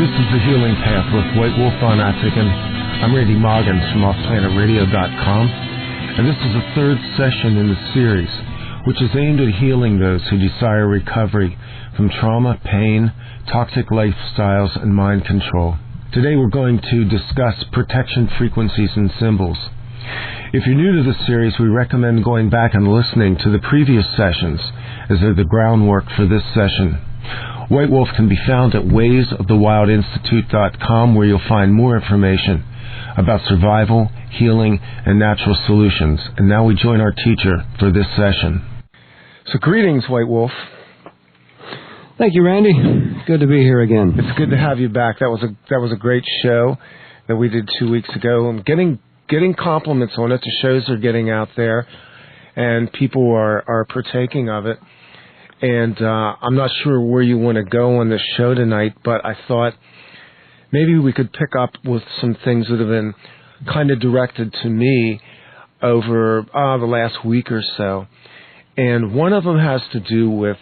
This is The Healing Path with White Wolf on Atzingen. I'm Randy Moggins from OffPlanetRadio.com, and this is the third session in the series, which is aimed at healing those who desire recovery from trauma, pain, toxic lifestyles, and mind control. Today we're going to discuss protection frequencies and symbols. If you're new to this series, we recommend going back and listening to the previous sessions, as they're the groundwork for this session. White Wolf can be found at waysofthewildinstitute.com, where you'll find more information about survival, healing, and natural solutions. And now we join our teacher for this session. So greetings, White Wolf. Thank you, Randy. Good to be here again. It's good to have you back. That was a great show that we did 2 weeks ago. I'm getting compliments on it. The shows are getting out there, and people are partaking of it. And I'm not sure where you want to go on this show tonight, but I thought maybe we could pick up with some things that have been kind of directed to me over the last week or so. And one of them has to do with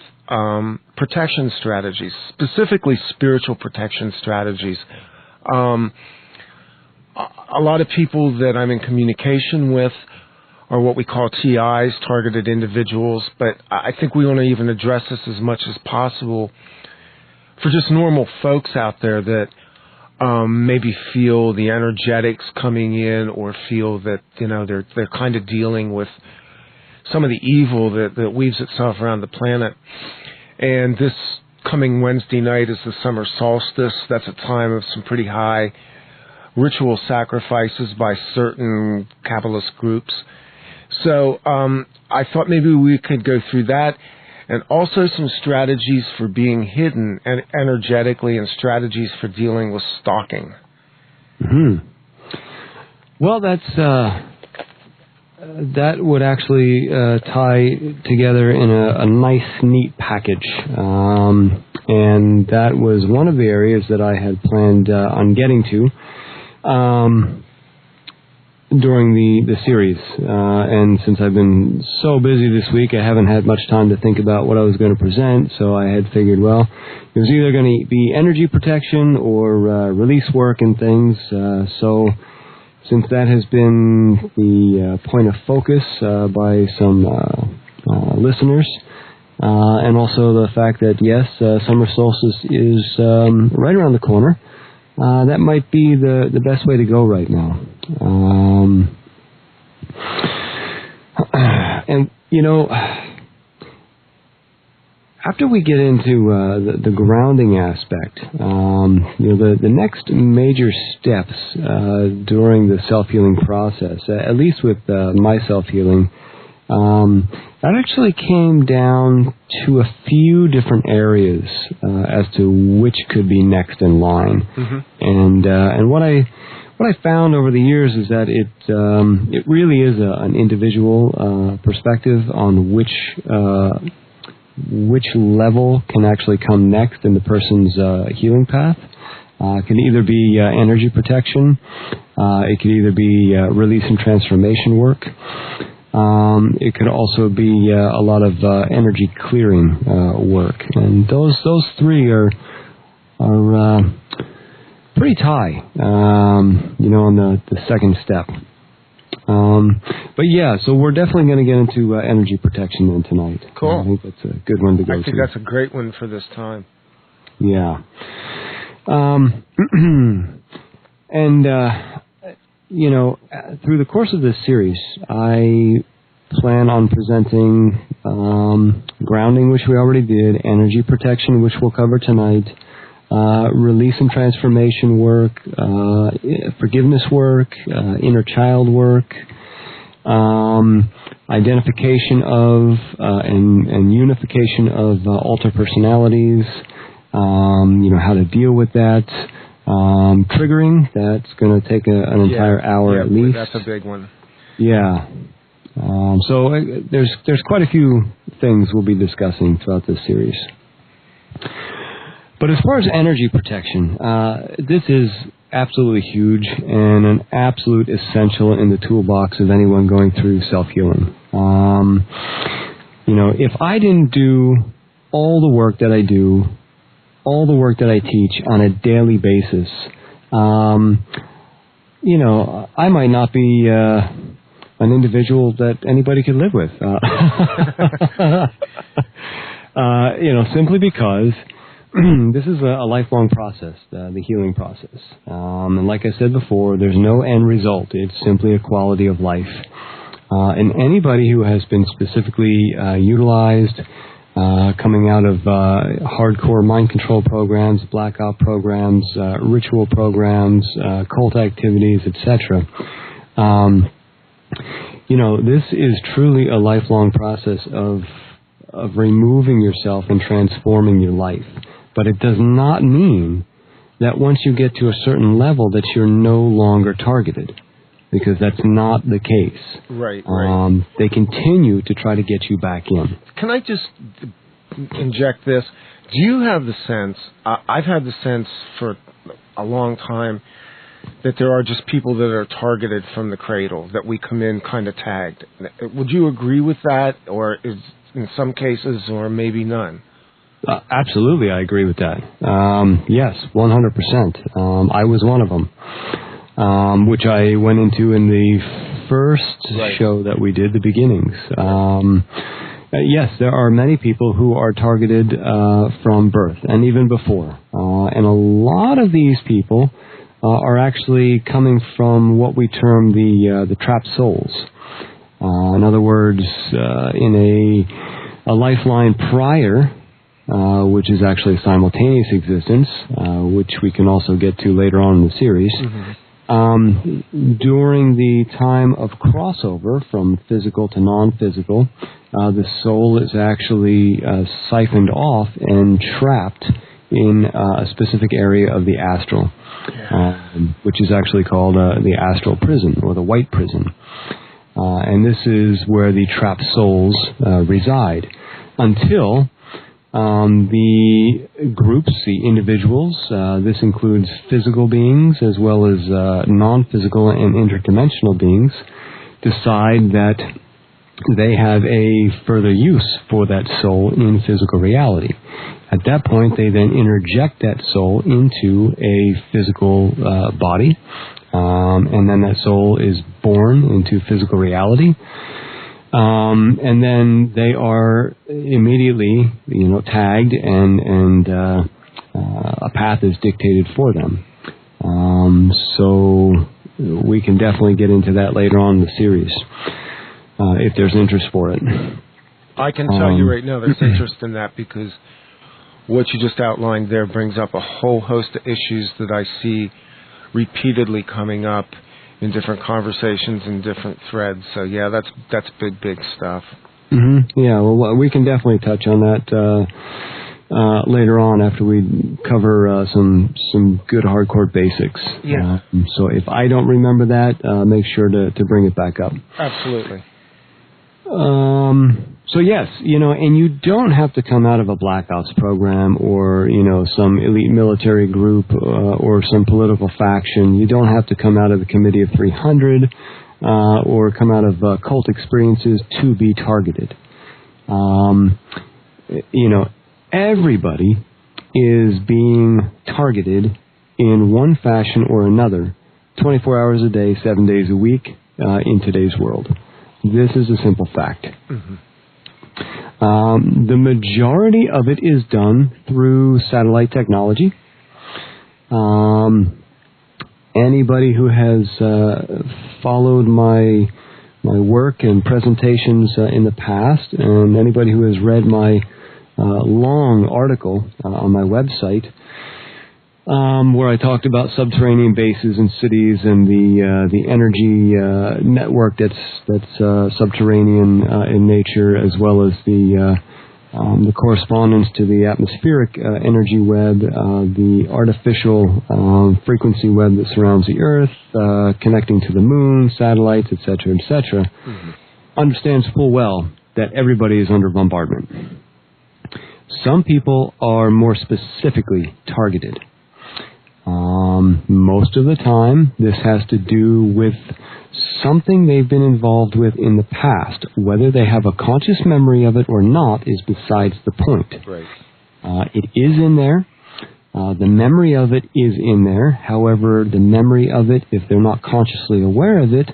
protection strategies, specifically spiritual protection strategies. A lot of people that I'm in communication with are what we call TIs, targeted individuals, but I think we want to even address this as much as possible for just normal folks out there that maybe feel the energetics coming in, or feel that they're kind of dealing with some of the evil that weaves itself around the planet. And this coming Wednesday night is the summer solstice. That's a time of some pretty high ritual sacrifices by certain Kabbalist groups. So I thought maybe we could go through that, and also some strategies for being hidden energetically, and strategies for dealing with stalking. Mm-hmm. Well, that would actually tie together in a nice, neat package. And that was one of the areas that I had planned on getting to during the series. And since I've been so busy this week, I haven't had much time to think about what I was going to present, so I had figured, well, it was either going to be energy protection or release work and things. So since that has been the point of focus by some listeners, and also the fact that, yes, summer solstice is right around the corner, that might be the best way to go right now. And, after we get into the grounding aspect, the next major steps during the self-healing process, at least with my self-healing, that actually came down to a few different areas as to which could be next in line. Mm-hmm. And what I found over the years is that it really is an individual perspective on which level can actually come next in the person's healing path. It can either be energy protection, it could either be release and transformation work. It could also be a lot of energy clearing work, and those three are pretty high, on the second step. But yeah, so we're definitely going to get into energy protection then tonight. Cool. I think that's a good one to go to. I think that's a great one for this time. Yeah. And through the course of this series, I plan on presenting grounding, which we already did, energy protection, which we'll cover tonight, release and transformation work, forgiveness work, inner child work, identification of and unification of alter personalities, how to deal with that. Triggering, that's going to take an entire hour at least. That's a big one. Yeah. So there's quite a few things we'll be discussing throughout this series. But as far as energy protection, this is absolutely huge and an absolute essential in the toolbox of anyone going through self-healing. If I didn't do all the work that I do all the work that I teach on a daily basis, I might not be an individual that anybody could live with. Simply because this is a lifelong process, the healing process. And like I said before, there's no end result. It's simply a quality of life. And anybody who has been specifically utilized, coming out of hardcore mind control programs, blackout programs, ritual programs, cult activities, etc., this is truly a lifelong process of removing yourself and transforming your life. But it does not mean that once you get to a right level that you're no longer targeted, because that's not the case. Right. They continue to try to get you back in. Can I just inject this? Do you have the sense, I've had the sense for a long time, that there are just people that are targeted from the cradle, that we come in kind of tagged. Would you agree with that, or is in some cases, or maybe none? Absolutely, I agree with that. Yes, 100%. I was one of them, which I went into in the first show that we did, the beginnings. Yes, there are many people who are targeted from birth and even before. And a lot of these people are actually coming from what we term the trapped souls. In other words, in a lifeline prior, which is actually simultaneous existence, which we can also get to later on in the series. During the time of crossover from physical to non-physical, the soul is actually siphoned off and trapped in a specific area of the astral, which is actually called the astral prison or the white prison. And this is where the trapped souls reside until the groups, the individuals, this includes physical beings as well as non-physical and interdimensional beings, decide that they have a further use for that soul in physical reality. At that point, they then interject that soul into a physical body, and then that soul is born into physical reality. And then they are immediately, tagged, and a path is dictated for them. So we can definitely get into that later on in the series, if there's interest for it. I can tell you right now there's interest in that, because what you just outlined there brings up a whole host of issues that I see repeatedly coming up in different conversations and different threads. So yeah, that's big stuff. Yeah, well, we can definitely touch on that later on after we cover some good hardcore basics. Yeah. So if I don't remember that, make sure to bring it back up. Absolutely. So yes, and you don't have to come out of a Black Ops program or, some elite military group or some political faction. You don't have to come out of the Committee of 300 or come out of cult experiences to be targeted. Everybody is being targeted in one fashion or another, 24 hours a day, 7 days a week in today's world. This is a simple fact. The majority of it is done through satellite technology. Anybody who has followed my work and presentations in the past, and anybody who has read my long article on my website, where I talked about subterranean bases and cities and the energy network that's subterranean in nature, as well as the correspondence to the atmospheric energy web, the artificial frequency web that surrounds the Earth, connecting to the moon, satellites, etc., etc., understands full well that everybody is under bombardment. Some people are more specifically targeted. Most of the time, this has to do with something they've been involved with in the past. Whether they have a conscious memory of it or not is besides the point. Right. It is in there, The memory of it is in there. However, the memory of it, if they're not consciously aware of it,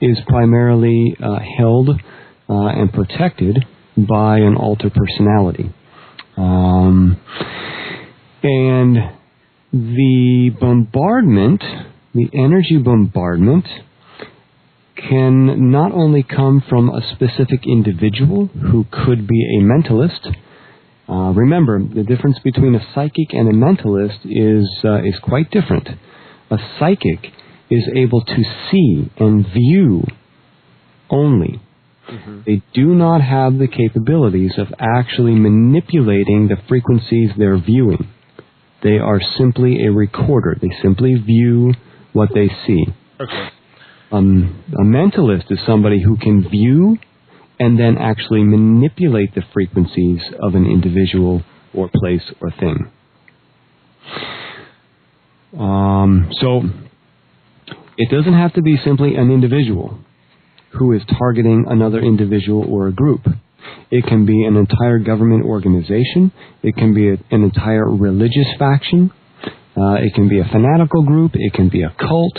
is primarily held and protected by an alter personality. And the bombardment, the energy bombardment, can not only come from a specific individual who could be a mentalist. Remember, the difference between a psychic and a mentalist is quite different. A psychic is able to see and view only. Mm-hmm. They do not have the capabilities of actually manipulating the frequencies they're viewing. They are simply a recorder. They simply view what they see. Okay. A mentalist is somebody who can view and then actually manipulate the frequencies of an individual or place or thing. So it doesn't have to be simply an individual who is targeting another individual or a group. It can be an entire government organization. It can be an entire religious faction. It can be a fanatical group. It can be a cult.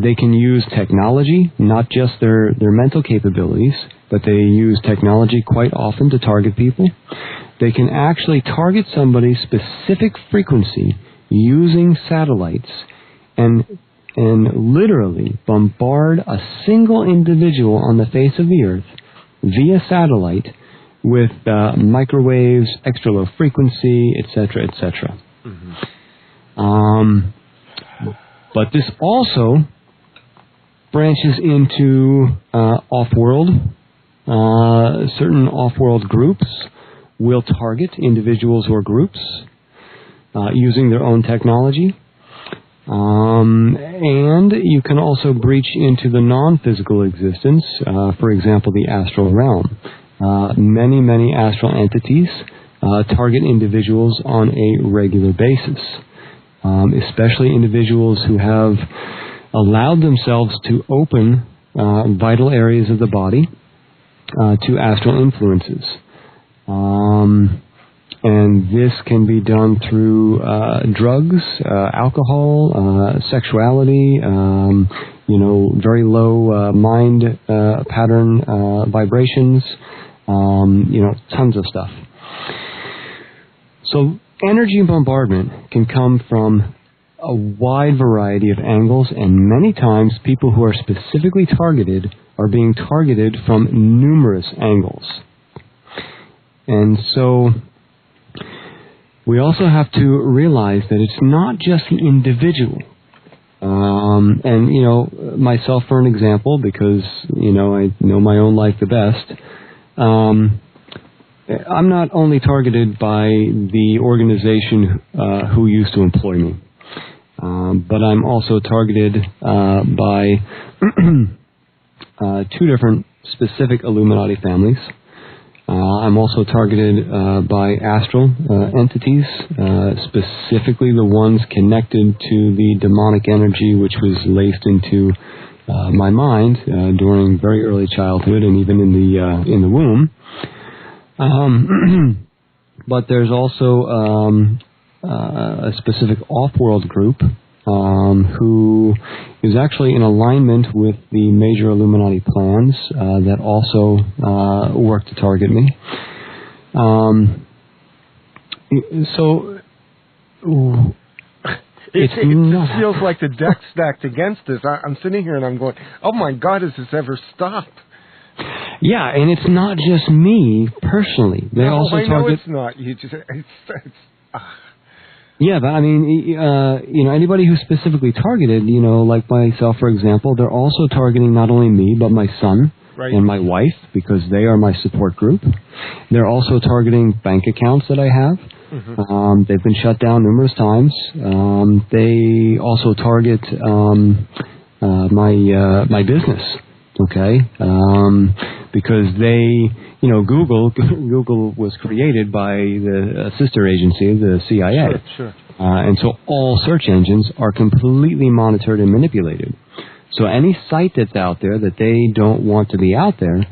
They can use technology, not just their mental capabilities, but they use technology quite often to target people. They can actually target somebody's specific frequency using satellites and literally bombard a single individual on the face of the earth via satellite with microwaves, extra low frequency, etc., etc. Mm-hmm. But this also branches into off-world. Certain off-world groups will target individuals or groups using their own technology. And you can also breach into the non-physical existence, for example, the astral realm. Many astral entities target individuals on a regular basis. Especially individuals who have allowed themselves to open vital areas of the body to astral influences. And this can be done through drugs, alcohol, sexuality, very low mind pattern vibrations, tons of stuff. So energy bombardment can come from a wide variety of angles, and many times people who are specifically targeted are being targeted from numerous angles. And so we also have to realize that it's not just the individual. Myself for an example, because, I know my own life the best, I'm not only targeted by the organization who used to employ me, but I'm also targeted by two different specific Illuminati families. I'm also targeted by astral entities, specifically the ones connected to the demonic energy which was laced into my mind during very early childhood and even in the womb. But there's also a specific off-world group who is actually in alignment with the major Illuminati plans that also work to target me. It feels like the deck's stacked against us. I'm sitting here and I'm going, oh my God, does this ever stop? Yeah, and it's not just me personally. They also I target. know it's not. You just Yeah, but I mean, anybody who's specifically targeted, like myself, for example, they're also targeting not only me, but my son and my wife, because they are my support group. They're also targeting bank accounts that I have. Mm-hmm. They've been shut down numerous times. They also target my business. Okay, because they, Google was created by the sister agency, the CIA. Sure. And so all search engines are completely monitored and manipulated. So any site that's out there that they don't want to be out there,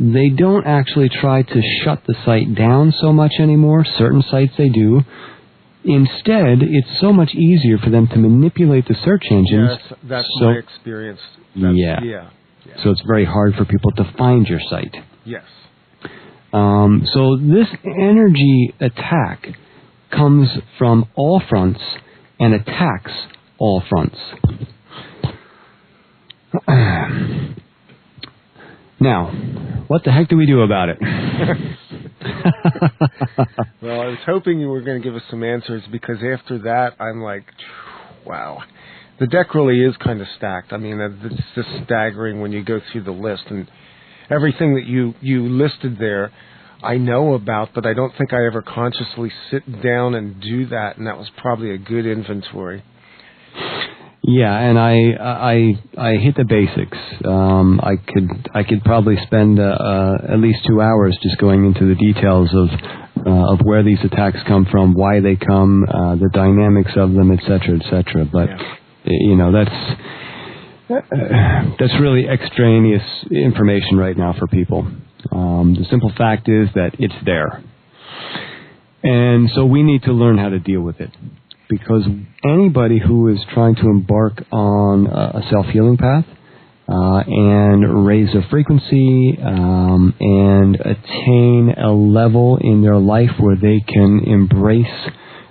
they don't actually try to shut the site down so much anymore. Certain sites they do. Instead, it's so much easier for them to manipulate the search engines. Yes, that's my experience. Yeah. So it's very hard for people to find your site. Yes. So this energy attack comes from all fronts and attacks all fronts. Now, what the heck do we do about it? Well, I was hoping you were going to give us some answers, because after that, I'm like, wow. The deck really is kind of stacked. I mean, it's just staggering when you go through the list. And everything that you listed there, I know about, but I don't think I ever consciously sit down and do that, and that was probably a good inventory. Yeah, and I hit the basics. I could probably spend at least 2 hours just going into the details of where these attacks come from, why they come, the dynamics of them, etc., etc. But that's really extraneous information right now for people. The simple fact is that it's there, and so we need to learn how to deal with it. Because anybody who is trying to embark on a self-healing path and raise a frequency and attain a level in their life where they can embrace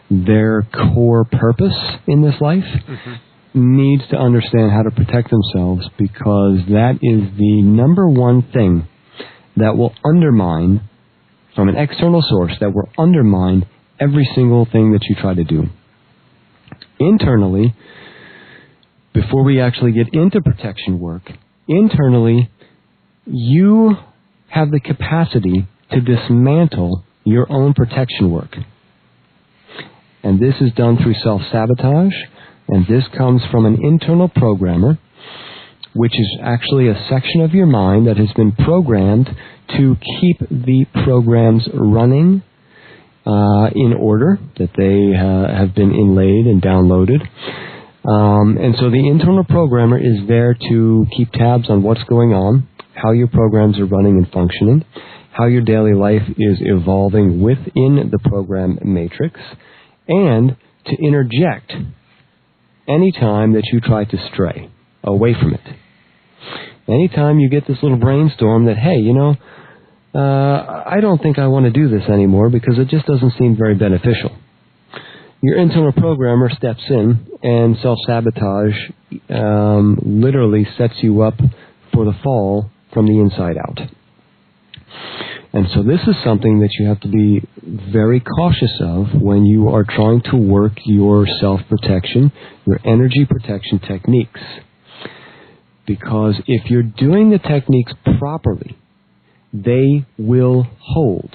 their core purpose in this life needs to understand how to protect themselves, because that is the number one thing that will undermine, from an external source, that will undermine every single thing that you try to do. Internally, before we actually get into protection work, internally, you have the capacity to dismantle your own protection work. And this is done through self-sabotage, and this comes from an internal programmer, which is actually a section of your mind that has been programmed to keep the programs running in order, that they have been inlaid and downloaded. And so the internal programmer is there to keep tabs on what's going on, how your programs are running and functioning, how your daily life is evolving within the program matrix, and to interject any time that you try to stray away from it. Anytime you get this little brainstorm that, hey, I don't think I want to do this anymore because it just doesn't seem very beneficial. Your internal programmer steps in, and self-sabotage literally sets you up for the fall from the inside out. And so this is something that you have to be very cautious of when you are trying to work your self-protection, your energy protection techniques. Because if you're doing the techniques properly, they will hold.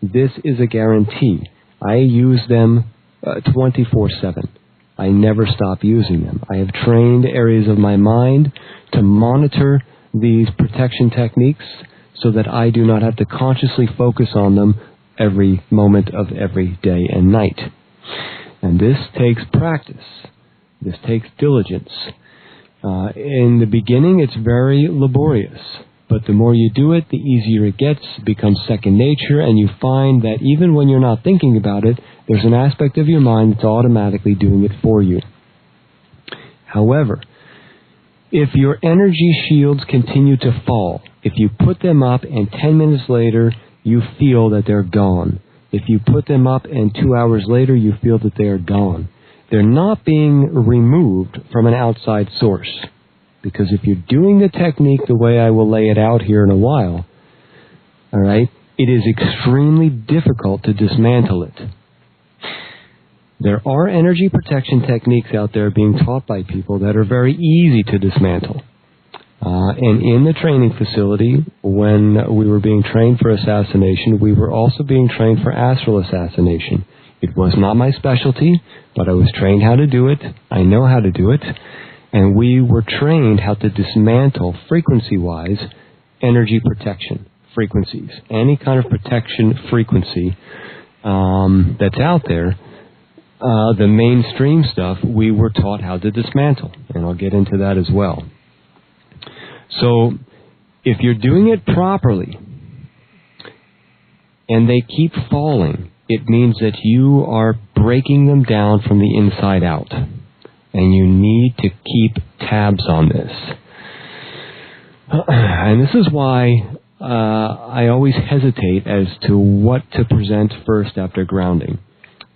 This is a guarantee. I use them 24/7. I never stop using them. I have trained areas of my mind to monitor these protection techniques so that I do not have to consciously focus on them every moment of every day and night. And this takes practice. This takes diligence. In the beginning, it's very laborious. But the more you do it, the easier it gets. It becomes second nature, and you find that even when you're not thinking about it, there's an aspect of your mind that's automatically doing it for you. However, if your energy shields continue to fall, if you put them up and 10 minutes later you feel that they're gone, if you put them up and 2 hours later you feel that they are gone, they're not being removed from an outside source. Because if you're doing the technique the way I will lay it out here in a while, all right, it is extremely difficult to dismantle it. There are energy protection techniques out there being taught by people that are very easy to dismantle. And in the training facility, when we were being trained for assassination, we were also being trained for astral assassination. It was not my specialty, but I was trained how to do it. I know how to do it. And we were trained how to dismantle, frequency-wise, energy protection frequencies. Any kind of protection frequency that's out there, the mainstream stuff, we were taught how to dismantle. And I'll get into that as well. So, if you're doing it properly, and they keep falling, it means that you are breaking them down from the inside out. And you need to keep tabs on this. And this is why I always hesitate as to what to present first after grounding.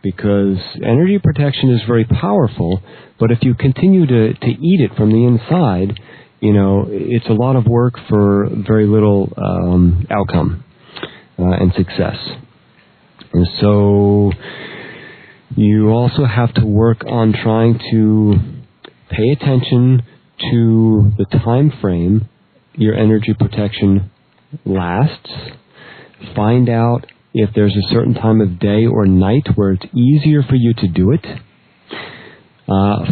Because energy protection is very powerful, but if you continue to eat it from the inside, it's a lot of work for very little outcome and success. And so you also have to work on trying to pay attention to the time frame your energy protection lasts. Find out if there's a certain time of day or night where it's easier for you to do it.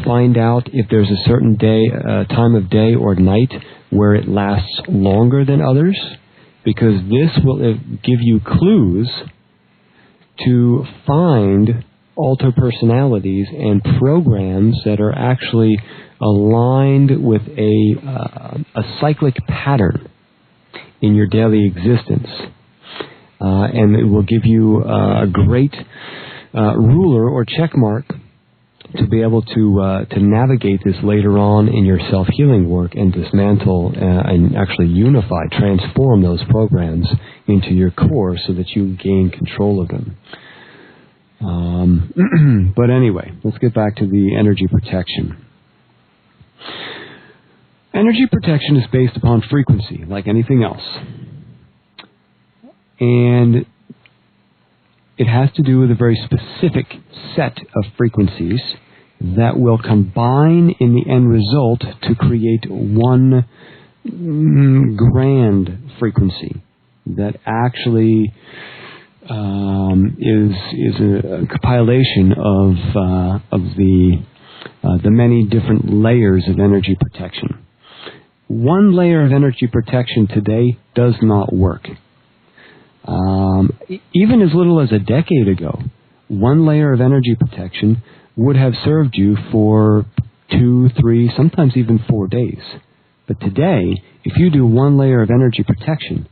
Find out if there's a certain time of day or night where it lasts longer than others, because this will give you clues to find alter personalities and programs that are actually aligned with a cyclic pattern in your daily existence. And it will give you a great ruler or check mark to be able to navigate this later on in your self-healing work and dismantle and actually unify, transform those programs into your core so that you gain control of them. But anyway, let's get back to the energy protection. Energy protection is based upon frequency, like anything else. And it has to do with a very specific set of frequencies that will combine in the end result to create one grand frequency that actually is a compilation of the many different layers of energy protection. One layer of energy protection today does not work. Even as little as a decade ago, one layer of energy protection would have served you for 2, 3, sometimes even 4 days. But today, if you do one layer of energy protection,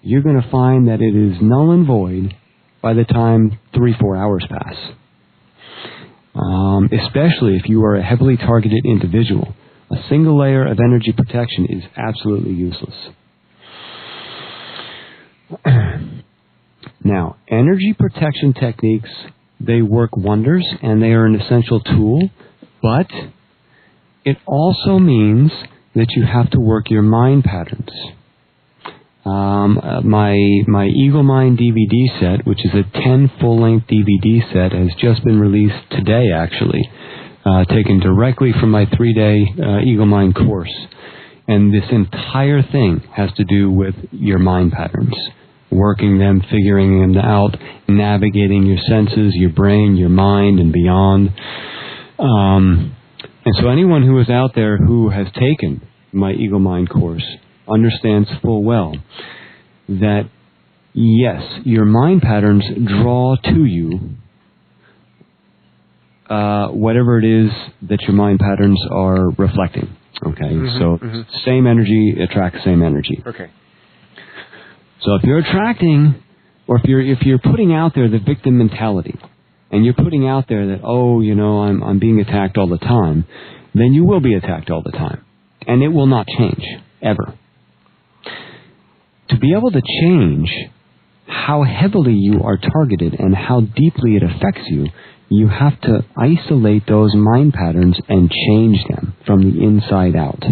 you're going to find that it is null and void by the time 3-4 hours pass. Especially if you are a heavily targeted individual. A single layer of energy protection is absolutely useless. Now, energy protection techniques, they work wonders and they are an essential tool, but it also means that you have to work your mind patterns. My Eagle Mind DVD set, which is a 10 full-length DVD set, has just been released today, actually, taken directly from my 3-day Eagle Mind course. And this entire thing has to do with your mind patterns. Working them, figuring them out, navigating your senses, your brain, your mind, and beyond. And so anyone who is out there who has taken my Eagle Mind course understands full well that, yes, your mind patterns draw to you whatever it is that your mind patterns are reflecting. Okay, same energy attracts same energy. Okay. So if you're attracting, or if you're putting out there the victim mentality, and you're putting out there that, I'm being attacked all the time, then you will be attacked all the time. And it will not change, ever. To be able to change how heavily you are targeted and how deeply it affects you, you have to isolate those mind patterns and change them from the inside out.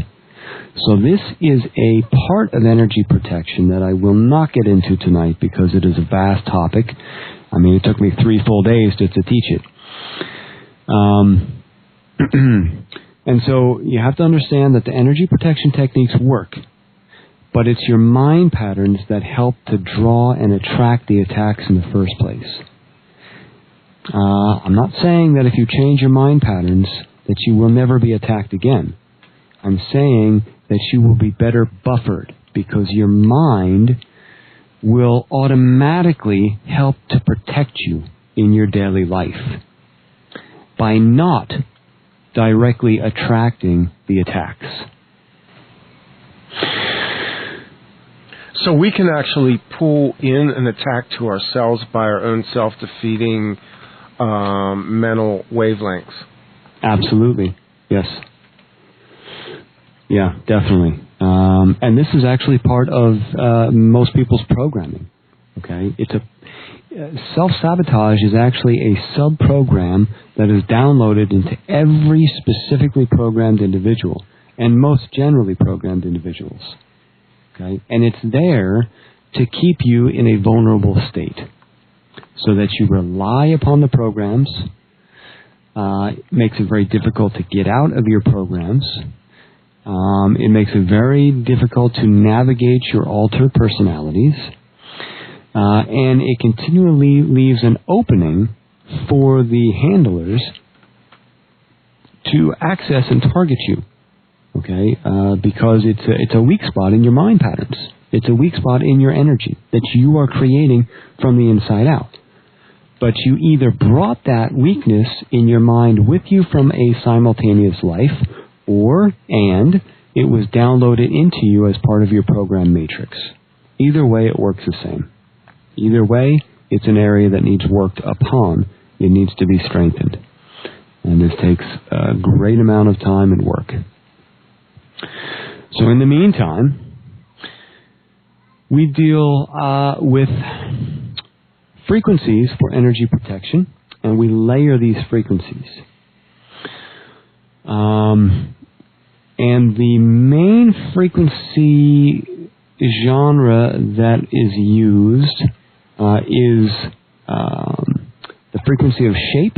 So this is a part of energy protection that I will not get into tonight because it is a vast topic. I mean, it took me 3 full days just to teach it. And so you have to understand that the energy protection techniques work, but it's your mind patterns that help to draw and attract the attacks in the first place. I'm not saying that if you change your mind patterns that you will never be attacked again. I'm saying that you will be better buffered because your mind will automatically help to protect you in your daily life by not directly attracting the attacks. So we can actually pull in an attack to ourselves by our own self-defeating mental wavelengths. Absolutely. Yes. Yeah, definitely. And this is actually part of most people's programming. Okay? Self-sabotage is actually a sub-program that is downloaded into every specifically programmed individual and most generally programmed individuals. Okay? And it's there to keep you in a vulnerable state so that you rely upon the programs. It makes it very difficult to get out of your programs. It makes it very difficult to navigate your altered personalities. And it continually leaves an opening for the handlers to access and target you. Okay? Because it's a weak spot in your mind patterns. It's a weak spot in your energy that you are creating from the inside out. But you either brought that weakness in your mind with you from a simultaneous life, and it was downloaded into you as part of your program matrix. Either way, it works the same. Either way, it's an area that needs worked upon. It needs to be strengthened. And this takes a great amount of time and work. So in the meantime, we deal with frequencies for energy protection, and we layer these frequencies. And the main frequency genre that is used is the frequency of shape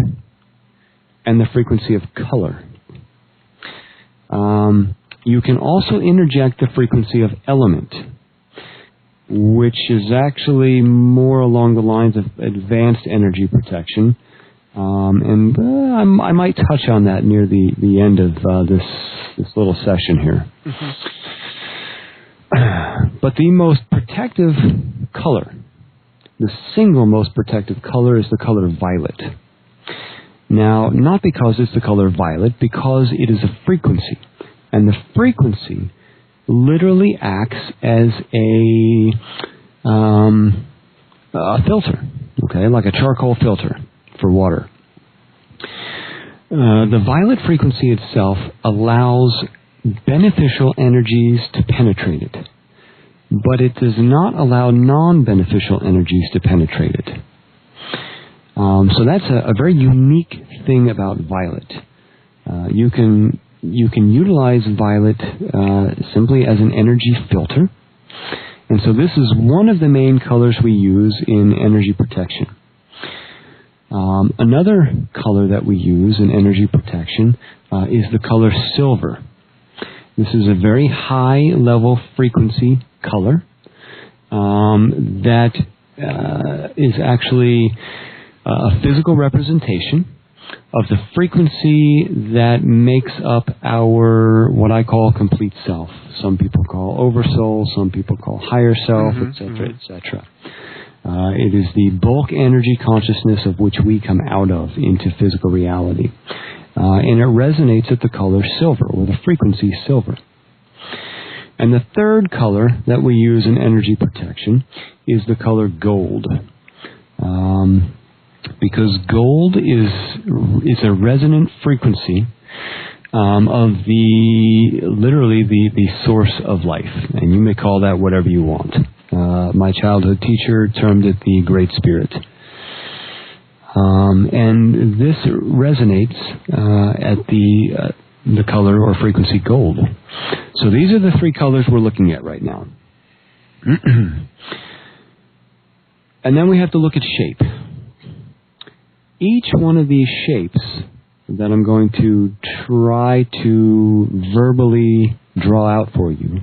and the frequency of color. You can also interject the frequency of element, which is actually more along the lines of advanced energy protection. And I might touch on that near the end of this little session here. Mm-hmm. But the most protective color, the single most protective color, is the color violet. Now, not because it's the color violet, because it is a frequency. And the frequency literally acts as a filter, okay, like a charcoal filter for water. The violet frequency itself allows beneficial energies to penetrate it, but it does not allow non-beneficial energies to penetrate it. So that's a very unique thing about violet. You can utilize violet simply as an energy filter. And so this is one of the main colors we use in energy protection. Another color that we use in energy protection is the color silver. This is a very high level frequency color that is actually a physical representation of the frequency that makes up our, what I call, complete self. Some people call oversoul, some people call higher self, etc., etc. It is the bulk energy consciousness of which we come out of into physical reality. And it resonates at the color silver, or the frequency silver. And the third color that we use in energy protection is the color gold. Because gold is a resonant frequency of literally the source of life. And you may call that whatever you want. My childhood teacher termed it the Great Spirit. And this resonates at the color or frequency gold. So these are the three colors we're looking at right now. And then we have to look at shape. Each one of these shapes that I'm going to try to verbally draw out for you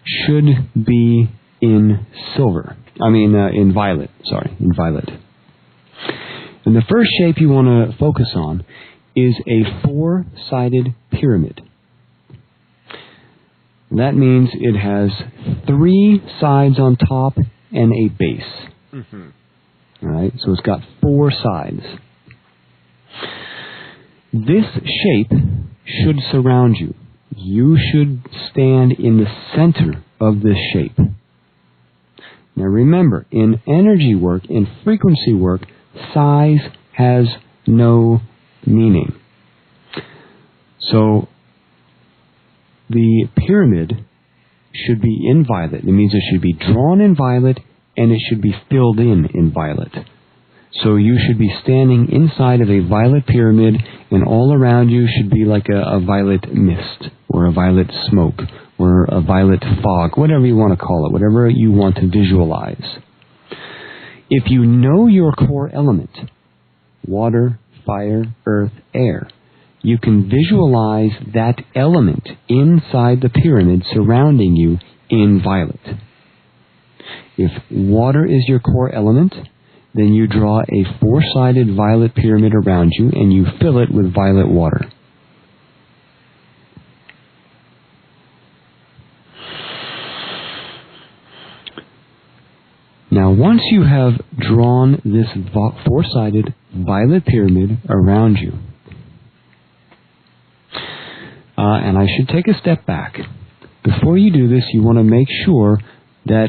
should be in silver. In violet. In violet. And the first shape you want to focus on is a four-sided pyramid. That means it has three sides on top and a base. Mm-hmm. All right, so it's got four sides. This shape should surround you. You should stand in the center of this shape. Now remember, in energy work, in frequency work, size has no meaning. So the pyramid should be in violet. It means it should be drawn in violet and it should be filled in violet. So you should be standing inside of a violet pyramid, and all around you should be like a violet mist or a violet smoke or a violet fog, whatever you want to call it, whatever you want to visualize. If you know your core element, water, fire, earth, air, you can visualize that element inside the pyramid surrounding you in violet. If water is your core element, then you draw a four-sided violet pyramid around you and you fill it with violet water. Now, once you have drawn this four-sided violet pyramid around you, and I should take a step back. Before you do this, you want to make sure that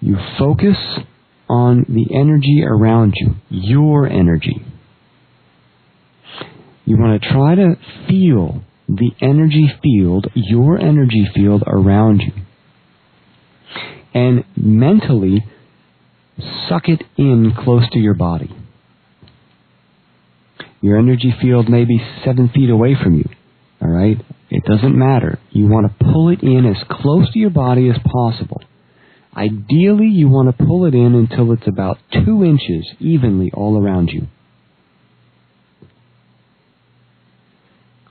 you focus on the energy around you, your energy. You want to try to feel the energy field, your energy field around you. And mentally suck it in close to your body. Your energy field may be 7 feet away from you. All right? It doesn't matter. You want to pull it in as close to your body as possible. Ideally, you want to pull it in until it's about 2 inches evenly all around you.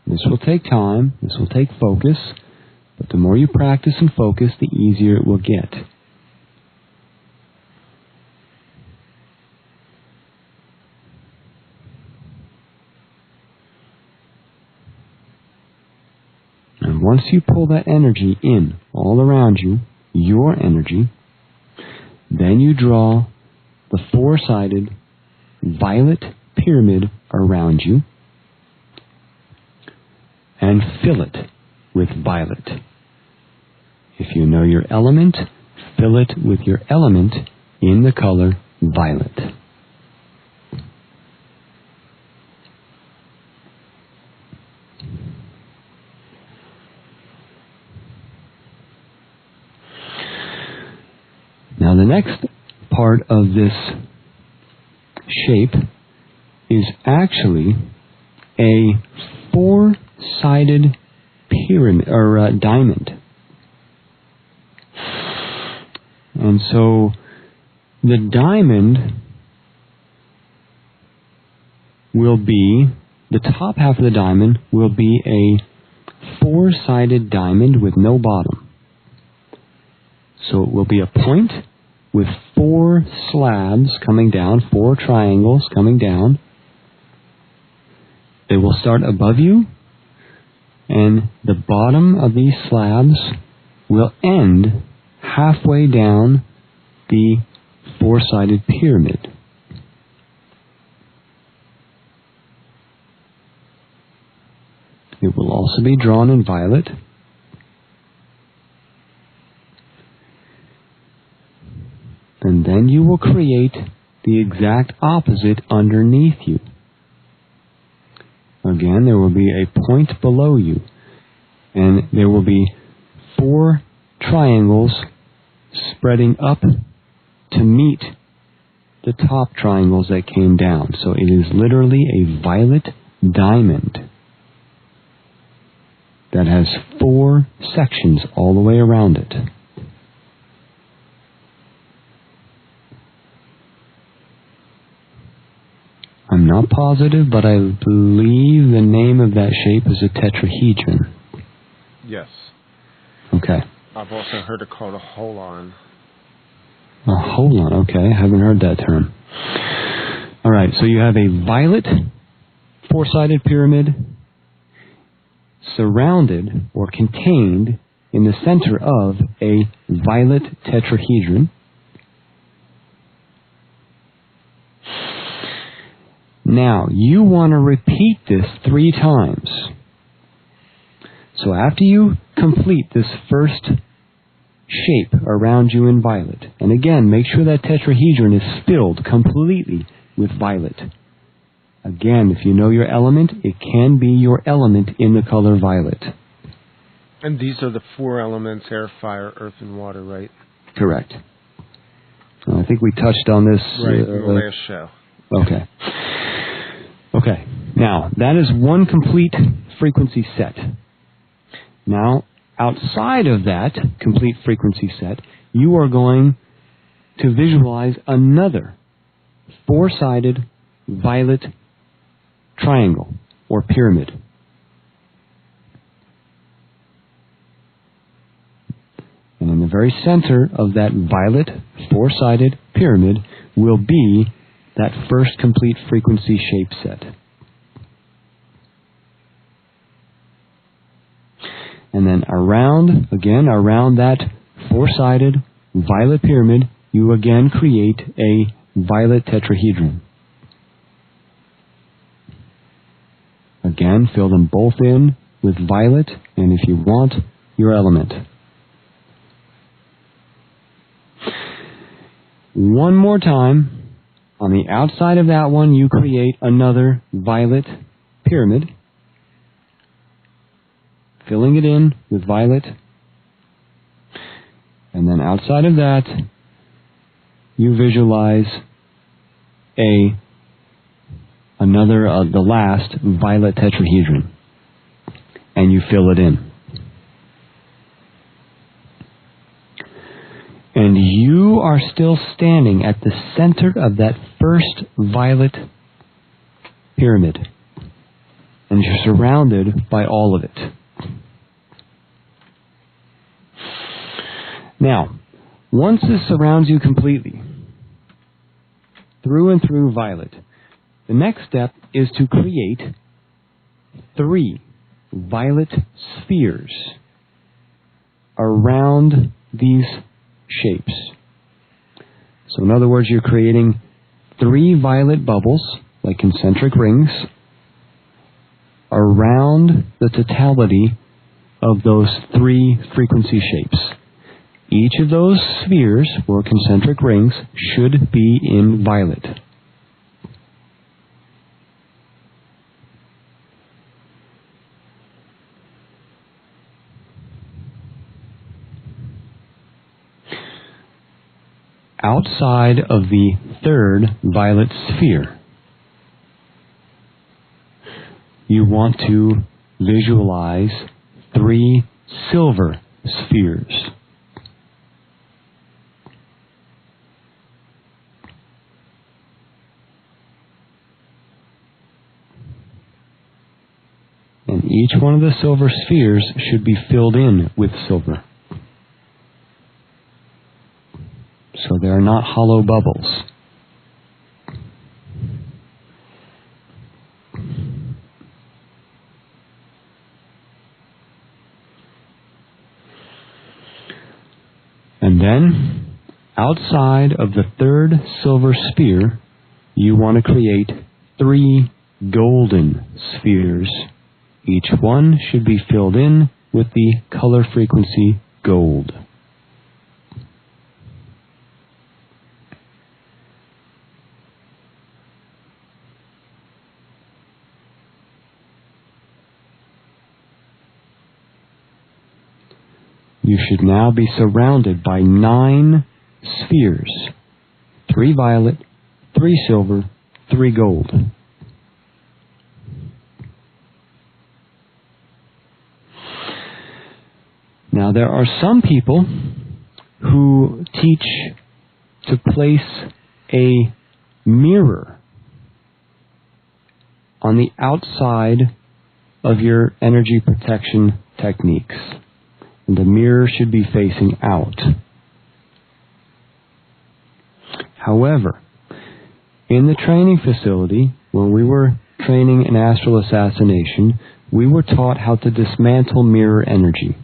This will take time. This will take focus. But the more you practice and focus, the easier it will get. And once you pull that energy in all around you, your energy, then you draw the four-sided violet pyramid around you and fill it with violet. If you know your element, fill it with your element in the color violet. Now the next part of this shape is actually a four-sided pyramid or diamond. And so the diamond will be, the top half of the diamond will be a four-sided diamond with no bottom. So it will be a point with 4 slabs coming down, 4 triangles coming down. They will start above you, and the bottom of these slabs will end halfway down the four-sided pyramid. It will also be drawn in violet. And then you will create the exact opposite underneath you. Again, there will be a point below you. And there will be 4 triangles spreading up to meet the top triangles that came down. So it is literally a violet diamond that has 4 sections all the way around it. I'm not positive, but I believe the name of that shape is a tetrahedron. Yes. Okay. I've also heard it called a holon. A holon, okay. I haven't heard that term. All right, so you have a violet four-sided pyramid surrounded or contained in the center of a violet tetrahedron. Now, you want to repeat this 3 times. So after you complete this first shape around you in violet. And again, make sure that tetrahedron is filled completely with violet. Again, if you know your element, it can be your element in the color violet. And these are the 4 elements: air, fire, earth, and water, right? Correct. I think we touched on this in the last show. Okay. Okay. Now, that is one complete frequency set. Now, outside of that complete frequency set, you are going to visualize another 4-sided violet triangle or pyramid. And in the very center of that violet 4-sided pyramid will be that first complete frequency shape set. And then around that 4-sided violet pyramid, you again create a violet tetrahedron. Again, fill them both in with violet, and if you want, your element. One more time, on the outside of that one, you create another violet pyramid, filling it in with violet. And then outside of that, you visualize the last violet tetrahedron, and you fill it in. And you are still standing at the center of that first violet pyramid, and you're surrounded by all of it. Now, once this surrounds you completely, through and through violet, the next step is to create 3 violet spheres around these shapes. So in other words, you're creating 3 violet bubbles, like concentric rings, around the totality of those 3 frequency shapes. Each of those spheres, or concentric rings, should be in violet. Outside of the 3rd violet sphere, you want to visualize 3 silver spheres. And each one of the silver spheres should be filled in with silver. So they are not hollow bubbles. And then, outside of the 3rd silver sphere, you want to create 3 golden spheres. Each one should be filled in with the color frequency gold. You should now be surrounded by 9 spheres. 3 violet, 3 silver, 3 gold. Now, there are some people who teach to place a mirror on the outside of your energy protection techniques. And the mirror should be facing out. However, in the training facility, when we were training in astral assassination, we were taught how to dismantle mirror energy.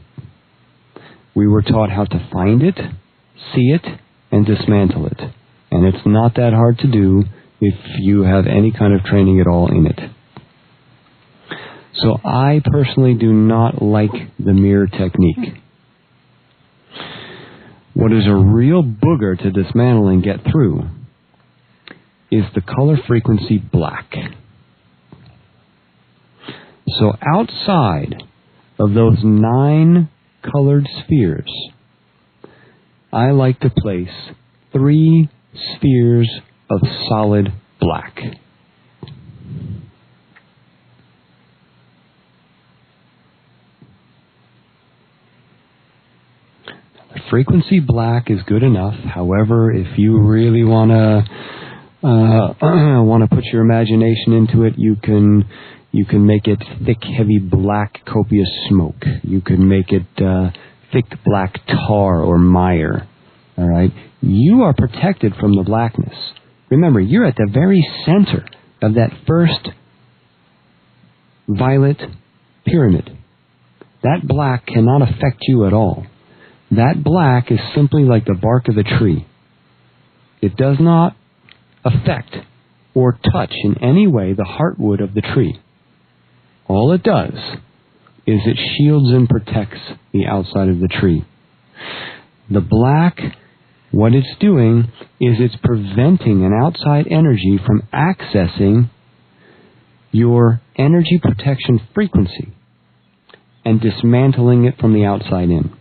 We were taught how to find it, see it, and dismantle it. And it's not that hard to do if you have any kind of training at all in it. So I personally do not like the mirror technique. What is a real booger to dismantle and get through is the color frequency black. So outside of those 9 colored spheres, I like to place 3 spheres of solid black. The frequency black is good enough. However, if you really want to put your imagination into it, you can make it thick, heavy black, copious smoke. You can make it thick black tar or mire. All right? You are protected from the blackness. Remember, you're at the very center of that first violet pyramid. That black cannot affect you at all. That black is simply like the bark of a tree. It does not affect or touch in any way the heartwood of the tree. All it does is it shields and protects the outside of the tree. The black, what it's doing is it's preventing an outside energy from accessing your energy protection frequency and dismantling it from the outside in.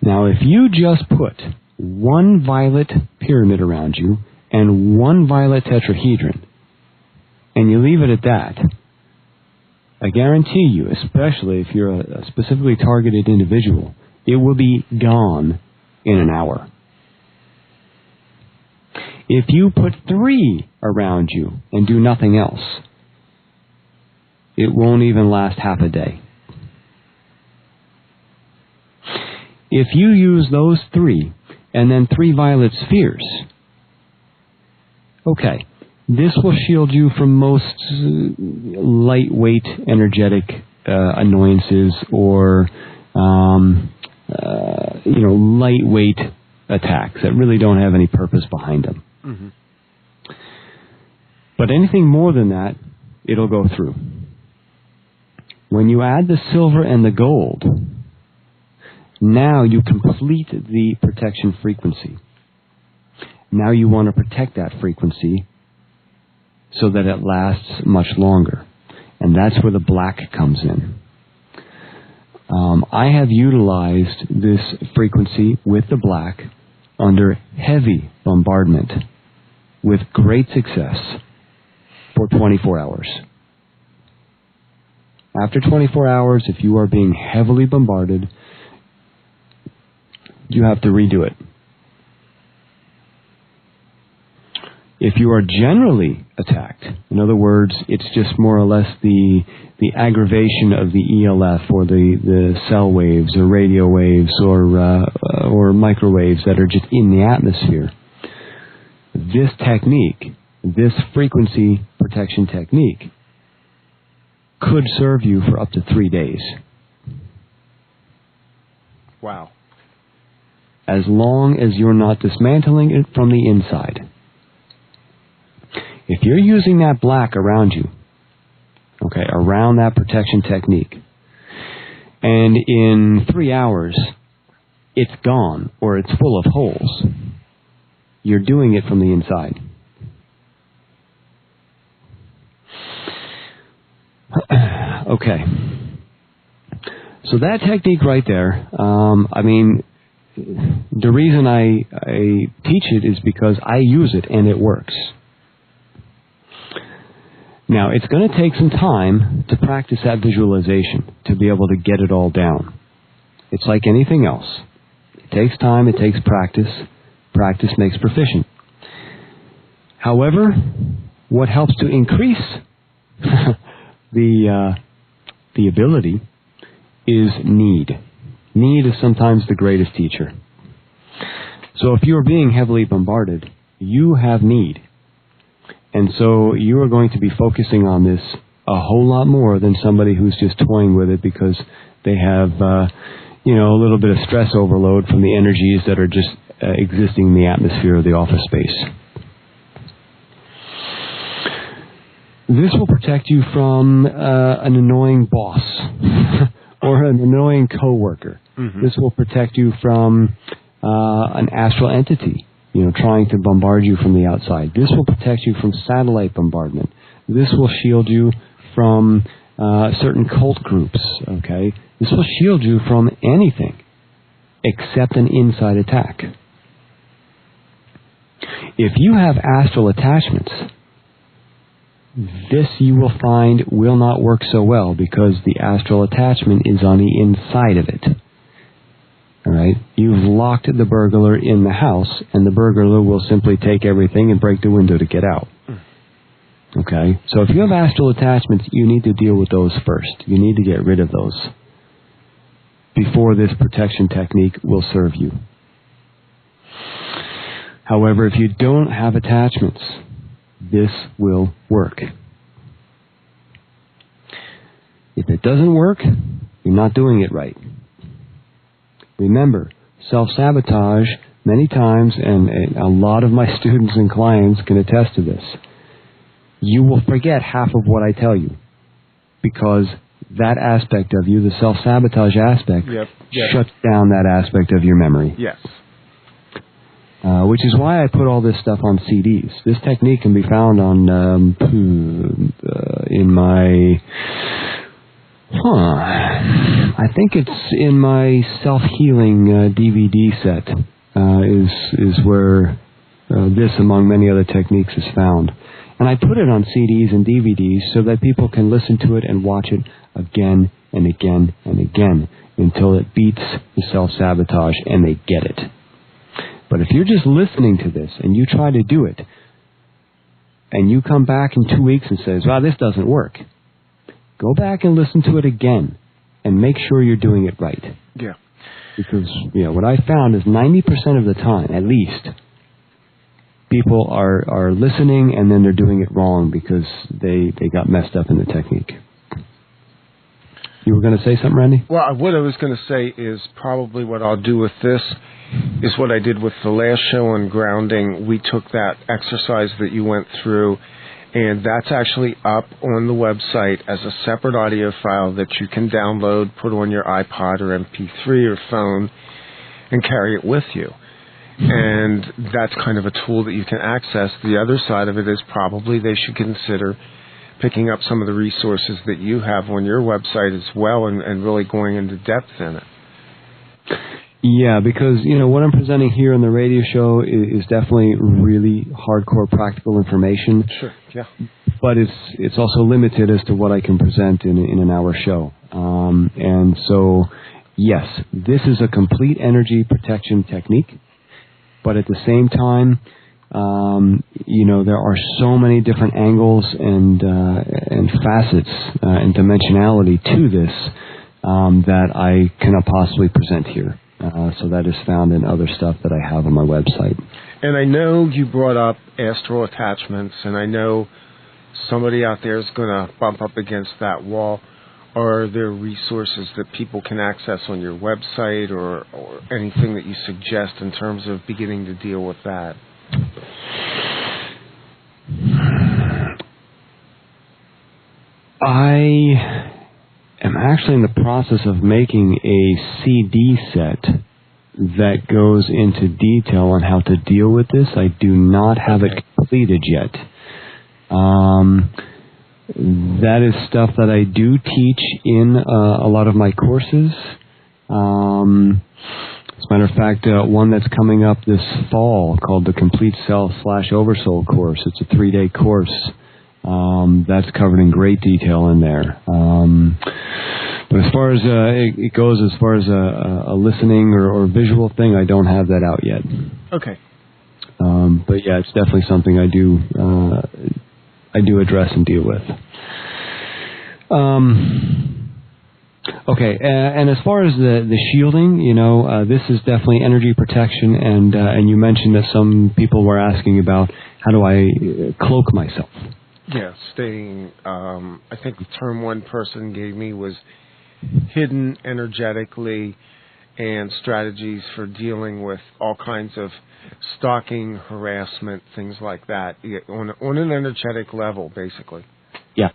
Now, if you just put 1 violet pyramid around you and 1 violet tetrahedron, and you leave it at that, I guarantee you, especially if you're a specifically targeted individual, it will be gone in an hour. If you put 3 around you and do nothing else, it won't even last half a day. If you use those 3 and then 3 violet spheres, okay, this will shield you from most lightweight energetic annoyances or lightweight attacks that really don't have any purpose behind them. Mm-hmm. But anything more than that, it'll go through. When you add the silver and the gold, now you complete the protection frequency. Now you want to protect that frequency so that it lasts much longer. And that's where the black comes in. I have utilized this frequency with the black under heavy bombardment with great success for 24 hours. After 24 hours, if you are being heavily bombarded, you have to redo it. If you are generally attacked, in other words, it's just more or less the aggravation of the ELF or the cell waves or radio waves or microwaves that are just in the atmosphere. This technique, this frequency protection technique, could serve you for up to 3 days. Wow. As long as you're not dismantling it from the inside. If you're using that black around you, okay, around that protection technique, and in 3 hours it's gone or it's full of holes, you're doing it from the inside. Okay. So that technique right there, the reason I teach it is because I use it and it works. Now, it's going to take some time to practice that visualization, to be able to get it all down. It's like anything else. It takes time, it takes practice. Practice makes proficient. However, what helps to increase the ability is need. Need is sometimes the greatest teacher. So if you're being heavily bombarded, you have need. And so you are going to be focusing on this a whole lot more than somebody who's just toying with it because they have, a little bit of stress overload from the energies that are just existing in the atmosphere of the office space. This will protect you from an annoying boss or an annoying coworker. Mm-hmm. This will protect you from an astral entity, trying to bombard you from the outside. This will protect you from satellite bombardment. This will shield you from certain cult groups, okay? This will shield you from anything except an inside attack. If you have astral attachments, this you will find will not work so well because the astral attachment is on the inside of it. All right? You've locked the burglar in the house, and the burglar will simply take everything and break the window to get out. Okay? So if you have astral attachments, you need to deal with those first. You need to get rid of those before this protection technique will serve you. However, if you don't have attachments, this will work. If it doesn't work, you're not doing it right. Remember, self-sabotage, many times, and a lot of my students and clients can attest to this, you will forget half of what I tell you because that aspect of you, the self-sabotage aspect, shuts down that aspect of your memory. Yes. Which is why I put all this stuff on CDs. This technique can be found on in my... I think it's in my self-healing DVD set is where this, among many other techniques, is found. And I put it on CDs and DVDs so that people can listen to it and watch it again and again and again until it beats the self-sabotage and they get it. But if you're just listening to this and you try to do it and you come back in 2 weeks and says, wow, this doesn't work, go back and listen to it again and make sure you're doing it right. Yeah. Because, what I found is 90% of the time, at least, people are listening and then they're doing it wrong because they got messed up in the technique. You were going to say something, Randy? Well, what I was going to say is probably what I'll do with this is what I did with the last show on grounding. We took that exercise that you went through, and that's actually up on the website as a separate audio file that you can download, put on your iPod or MP3 or phone, and carry it with you. And that's kind of a tool that you can access. The other side of it is probably they should consider picking up some of the resources that you have on your website as well and really going into depth in it. Yeah, because, what I'm presenting here on the radio show is definitely really hardcore practical information. Sure, yeah. But it's also limited as to what I can present in an hour show. And so, yes, this is a complete energy protection technique. But at the same time, there are so many different angles and facets and dimensionality to this that I cannot possibly present here. So that is found in other stuff that I have on my website. And I know you brought up astral attachments, and I know somebody out there is going to bump up against that wall. Are there resources that people can access on your website or anything that you suggest in terms of beginning to deal with that? I am actually in the process of making a CD set that goes into detail on how to deal with this. I do not have it completed yet. That is stuff that I do teach in a lot of my courses. As a matter of fact, one that's coming up this fall called the Complete Self/Oversoul course. It's a 3-day course. That's covered in great detail in there. But as far as it goes, as far as a listening or visual thing, I don't have that out yet. Okay. But yeah, it's definitely something I do address and deal with. Okay, and as far as the shielding, this is definitely energy protection, and you mentioned that some people were asking about how do I cloak myself. Yeah, staying, I think the term one person gave me was hidden energetically and strategies for dealing with all kinds of stalking, harassment, things like that, on an energetic level, basically. Yeah.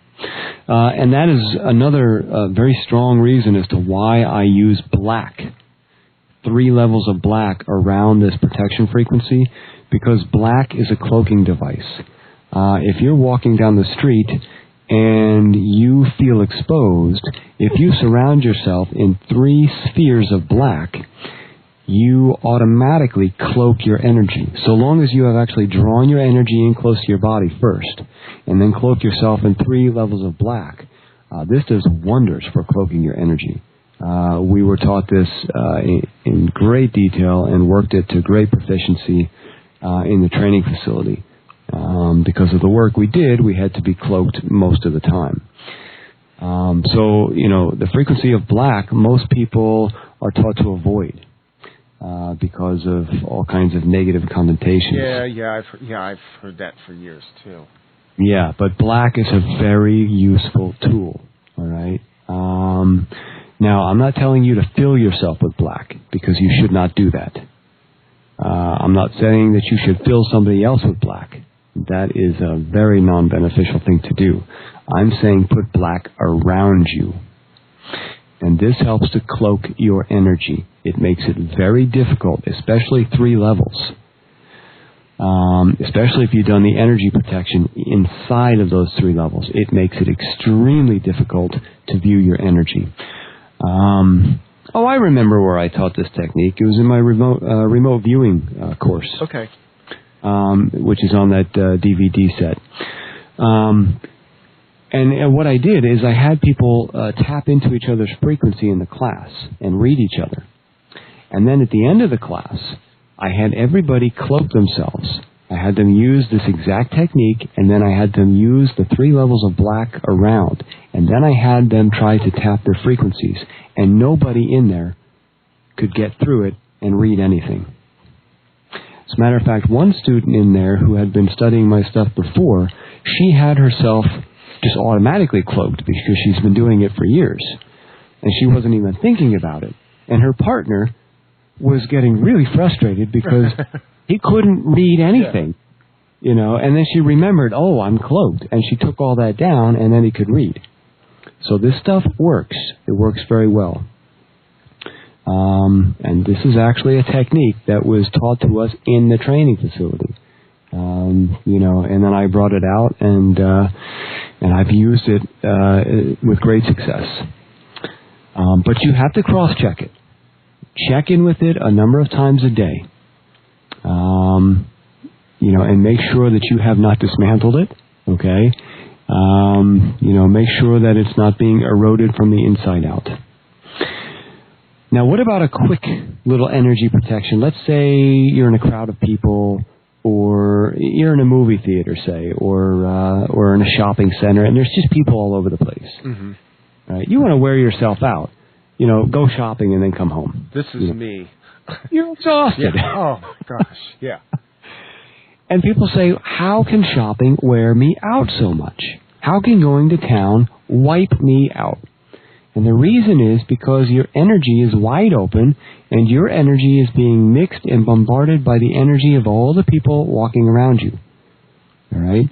And that is another very strong reason as to why I use black. 3 levels of black around this protection frequency, because black is a cloaking device. If you're walking down the street and you feel exposed, if you surround yourself in 3 spheres of black, you automatically cloak your energy. So long as you have actually drawn your energy in close to your body first, and then cloak yourself in 3 levels of black, this does wonders for cloaking your energy. We were taught this in great detail and worked it to great proficiency in the training facility. Because of the work we did, we had to be cloaked most of the time. So, the frequency of black, most people are taught to avoid because of all kinds of negative connotations. I've heard that for years too. Yeah, but black is a very useful tool. All right. Now, I'm not telling you to fill yourself with black, because you should not do that. I'm not saying that you should fill somebody else with black. That is a very non-beneficial thing to do. I'm saying put black around you. And this helps to cloak your energy. It makes it very difficult, especially 3 levels. Especially if you've done the energy protection inside of those 3 levels. It makes it extremely difficult to view your energy. I remember where I taught this technique. It was in my remote viewing course. Okay. Which is on that DVD set. And what I did is I had people tap into each other's frequency in the class and read each other. And then at the end of the class, I had everybody cloak themselves. I had them use this exact technique, and then I had them use the 3 levels of black around. And then I had them try to tap their frequencies. And nobody in there could get through it and read anything. As a matter of fact, one student in there who had been studying my stuff before, she had herself just automatically cloaked because she's been doing it for years. And she wasn't even thinking about it. And her partner was getting really frustrated because he couldn't read anything. And then she remembered, I'm cloaked. And she took all that down, and then he could read. So this stuff works. It works very well. And this is actually a technique that was taught to us in the training facility. And then I brought it out, and I've used it with great success. But you have to cross-check it. Check in with it a number of times a day. And make sure that you have not dismantled it, okay? Make sure that it's not being eroded from the inside out. Now, what about a quick little energy protection? Let's say you're in a crowd of people, or you're in a movie theater, say, or in a shopping center, and there's just people all over the place. Mm-hmm. Right? You want to wear yourself out. Go shopping and then come home. This is me. You're exhausted. Yeah. Oh, gosh, yeah. And people say, how can shopping wear me out so much? How can going to town wipe me out? And the reason is because your energy is wide open, and your energy is being mixed and bombarded by the energy of all the people walking around you. All right?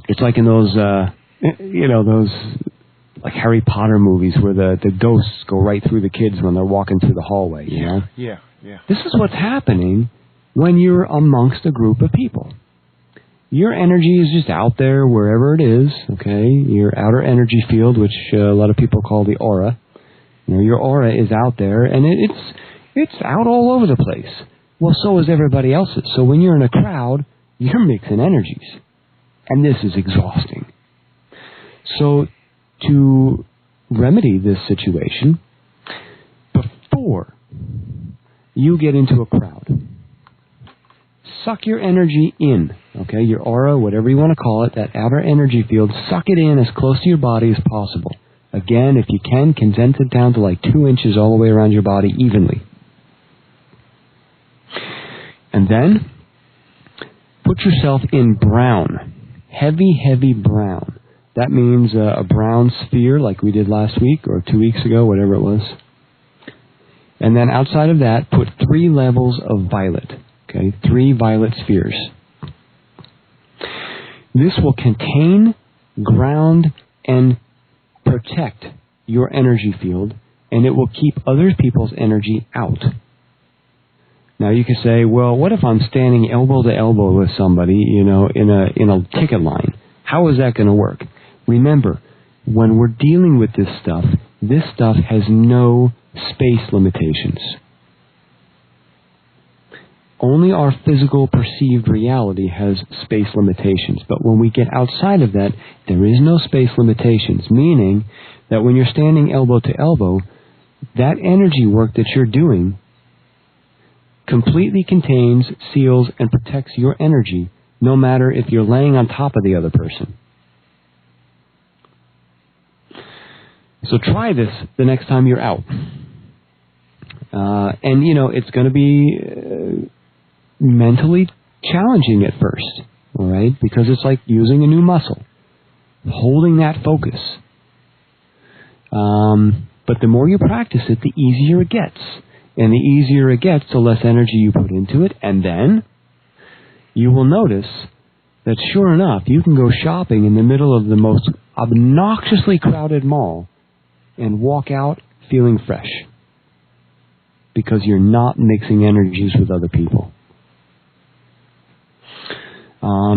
It's like in those, those like Harry Potter movies where the ghosts go right through the kids when they're walking through the hallway. You know? Yeah. This is what's happening when you're amongst a group of people. Your energy is just out there wherever it is, okay? Your outer energy field, which a lot of people call the aura. Your aura is out there, and it's out all over the place. Well, so is everybody else's. So when you're in a crowd, you're mixing energies. And this is exhausting. So to remedy this situation, before you get into a crowd, suck your energy in, okay? Your aura, whatever you want to call it, that outer energy field, suck it in as close to your body as possible. Again, if you can, condense it down to like 2 inches all the way around your body evenly. And then, put yourself in brown. Heavy brown. That means a brown sphere like we did last week or 2 weeks ago, whatever it was. And then outside of that, put 3 levels of violet. Okay, 3 violet spheres. This will contain ground and protect your energy field, and it will keep other people's energy out. Now you can say, well, what if I'm standing elbow to elbow with somebody, in a ticket line? How is that going to work? Remember, when we're dealing with this stuff has no space limitations. Only our physical perceived reality has space limitations. But when we get outside of that, there is no space limitations, meaning that when you're standing elbow to elbow, that energy work that you're doing completely contains, seals, and protects your energy, no matter if you're laying on top of the other person. So try this the next time you're out. And it's going to be mentally challenging at first, all right? Because it's like using a new muscle, holding that focus. But the more you practice it, the easier it gets. And the easier it gets, the less energy you put into it. And then you will notice that sure enough, you can go shopping in the middle of the most obnoxiously crowded mall and walk out feeling fresh. Because you're not mixing energies with other people.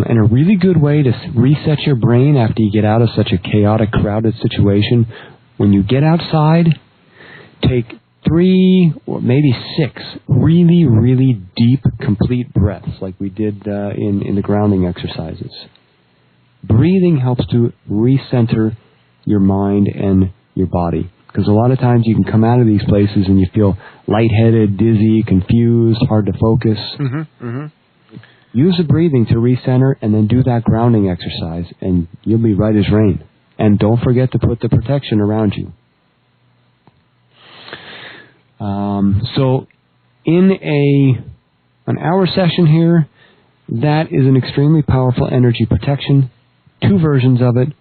And a really good way to reset your brain after you get out of such a chaotic, crowded situation, when you get outside, take 3 or maybe 6 really, really deep, complete breaths like we did in the grounding exercises. Breathing helps to recenter your mind and your body. Because a lot of times you can come out of these places and you feel lightheaded, dizzy, confused, hard to focus. Use the breathing to recenter and then do that grounding exercise and you'll be right as rain. And don't forget to put the protection around you. So in an hour session here, that is an extremely powerful energy protection. 2 versions of it.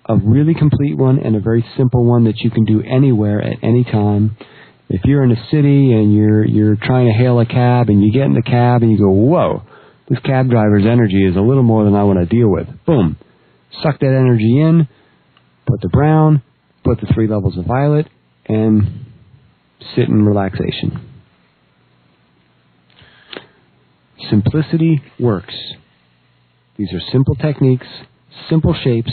A really complete one and a very simple one that you can do anywhere at any time. If you're in a city and you're trying to hail a cab and you get in the cab and you go, whoa, this cab driver's energy is a little more than I want to deal with. Boom. Suck that energy in, put the brown, put the 3 levels of violet, and sit in relaxation. Simplicity works. These are simple techniques, simple shapes,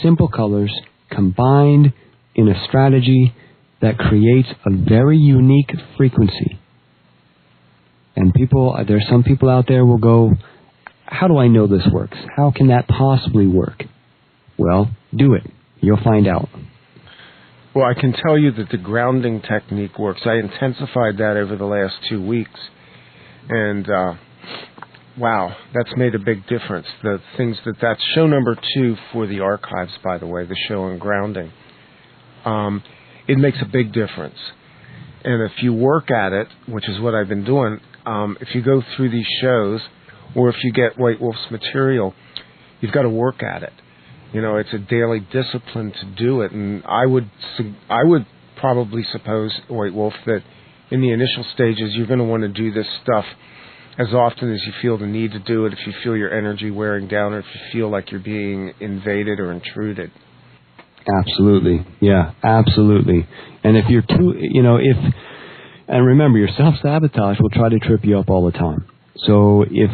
simple colors, combined in a strategy that creates a very unique frequency. And there's some people out there will go, how do I know this works? How can that possibly work? Well, do it. You'll find out. Well, I can tell you that the grounding technique works. I intensified that over the last 2 weeks. And, wow, that's made a big difference. The things that's show number 2 for the archives, by the way, the show on grounding. It makes a big difference. And if you work at it, which is what I've been doing, if you go through these shows, or if you get White Wolf's material, you've got to work at it. It's a daily discipline to do it. And I would probably suppose, White Wolf, that in the initial stages, you're going to want to do this stuff as often as you feel the need to do it, if you feel your energy wearing down, or if you feel like you're being invaded or intruded. Absolutely. Yeah, absolutely. And if you're and remember, your self-sabotage will try to trip you up all the time. So if